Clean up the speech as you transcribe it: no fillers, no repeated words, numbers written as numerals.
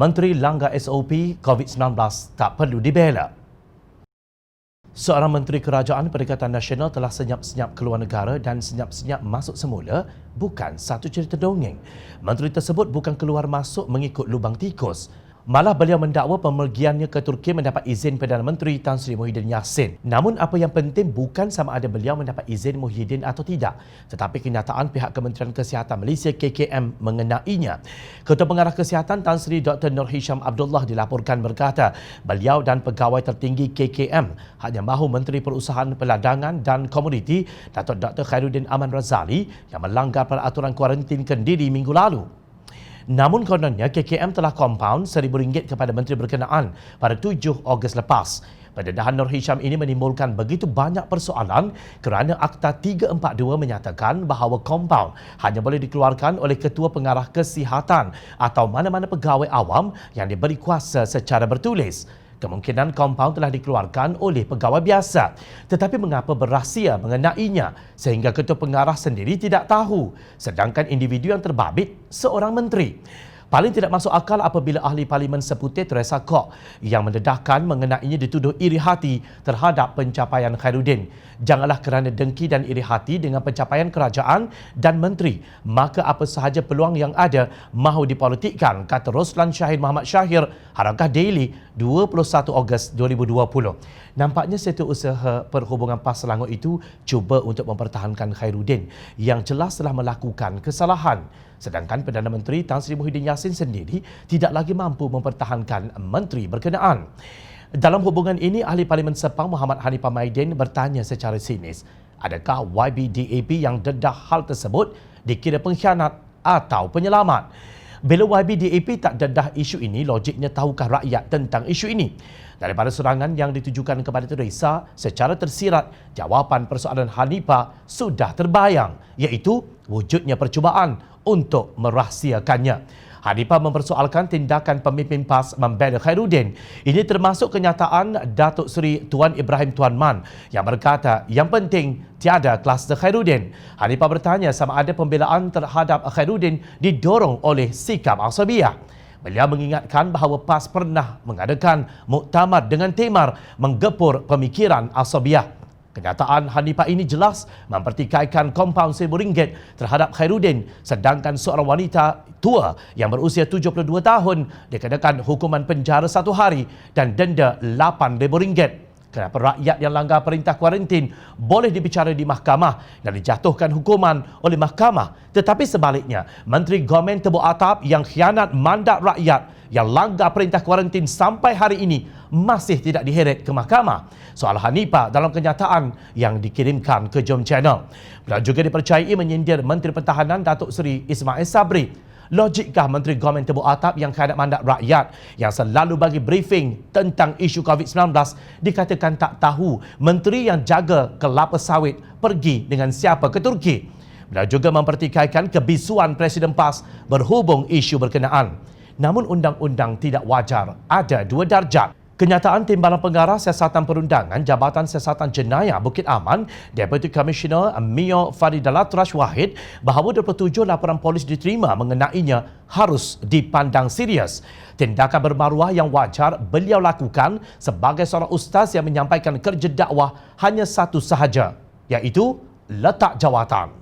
Menteri langgar SOP COVID-19 tak perlu dibela. Seorang Menteri Kerajaan Perikatan Nasional telah senyap-senyap keluar negara dan senyap-senyap masuk semula, bukan satu cerita dongeng. Menteri tersebut bukan keluar masuk mengikut lubang tikus. Malah beliau mendakwa pemergiannya ke Turki mendapat izin Perdana Menteri Tan Sri Muhyiddin Yassin. Namun apa yang penting bukan sama ada beliau mendapat izin Muhyiddin atau tidak, tetapi kenyataan pihak Kementerian Kesihatan Malaysia KKM mengenainya. Ketua Pengarah Kesihatan Tan Sri Dr. Nur Hisham Abdullah dilaporkan berkata, beliau dan pegawai tertinggi KKM hanya mahu Menteri Perusahaan Peladangan dan Komoditi Datuk Dr. Khairuddin Aman Razali yang melanggar peraturan kuarantin Kendiri minggu lalu. Namun kononnya KKM telah kompaun RM1,000 kepada menteri berkenaan pada 7 Ogos lepas. Pendedahan Nur Hisham ini menimbulkan begitu banyak persoalan kerana Akta 342 menyatakan bahawa kompaun hanya boleh dikeluarkan oleh Ketua Pengarah Kesihatan atau mana-mana pegawai awam yang diberi kuasa secara bertulis. Kemungkinan kompaun telah dikeluarkan oleh pegawai biasa. Tetapi mengapa berahsia mengenainya sehingga Ketua Pengarah sendiri tidak tahu, sedangkan individu yang terbabit seorang menteri? Paling tidak masuk akal apabila ahli Parlimen Seputir Teresa Kok yang mendedahkan mengenainya dituduh iri hati terhadap pencapaian Khairuddin. Janganlah kerana dengki dan iri hati dengan pencapaian kerajaan dan menteri, maka apa sahaja peluang yang ada mahu dipolitikkan, kata Roslan Syahid Muhammad Syahir, Harakah Daily, 21 Ogos 2020. Nampaknya Setiausaha Perhubungan PAS Selangor itu cuba untuk mempertahankan Khairuddin yang jelas telah melakukan kesalahan. Sedangkan Perdana Menteri Tan Sri Muhyiddin Yassin sendiri tidak lagi mampu mempertahankan menteri berkenaan. Dalam hubungan ini, ahli Parlimen Sepang Muhammad Hanifah Maidin bertanya secara sinis, adakah YBDAP yang dedah hal tersebut dikira pengkhianat atau penyelamat? Bila YBDAP tak dedah isu ini, logiknya tahukah rakyat tentang isu ini? Daripada serangan yang ditujukan kepada Teresa, secara tersirat, jawapan persoalan Hanifah sudah terbayang, iaitu wujudnya percubaan untuk merahsiakannya. Hanifah mempersoalkan tindakan pemimpin PAS membela Khairuddin. Ini termasuk kenyataan Datuk Seri Tuan Ibrahim Tuan Man yang berkata yang penting tiada kluster Khairuddin. Hanifah bertanya sama ada pembelaan terhadap Khairuddin didorong oleh sikap asabiah. Beliau mengingatkan bahawa PAS pernah mengadakan muktamar dengan temar menggepur pemikiran asabiah. Kenyataan Hanifah ini jelas mempertikaikan kompaun RM1,000 terhadap Khairuddin, sedangkan seorang wanita tua yang berusia 72 tahun dikenakan hukuman penjara 1 hari dan denda RM8,000. Kenapa rakyat yang langgar perintah kuarantin boleh dibicara di mahkamah dan dijatuhkan hukuman oleh mahkamah, tetapi sebaliknya Menteri Government Tebuk Atap yang khianat mandat rakyat yang langgar perintah kuarantin sampai hari ini masih tidak diheret ke mahkamah? Soal Hanifah dalam kenyataan yang dikirimkan ke Jom Channel. Beliau juga dipercayai menyindir Menteri Pertahanan Datuk Seri Ismail Sabri. Logikkah Menteri Government Tebuk Atap yang khianat mandat rakyat yang selalu bagi briefing tentang isu COVID-19 dikatakan tak tahu menteri yang jaga kelapa sawit pergi dengan siapa ke Turki? Beliau juga mempertikaikan kebisuan Presiden PAS berhubung isu berkenaan. Namun undang-undang tidak wajar ada 2 darjat. Kenyataan Timbalan Pengarah Siasatan Perundangan Jabatan Siasatan Jenayah Bukit Aman, Deputy Commissioner Mio Faridalat Rash Wahid bahawa 27 laporan polis diterima mengenainya harus dipandang serius. Tindakan bermaruah yang wajar beliau lakukan sebagai seorang ustaz yang menyampaikan kerja dakwah hanya satu sahaja, iaitu letak jawatan.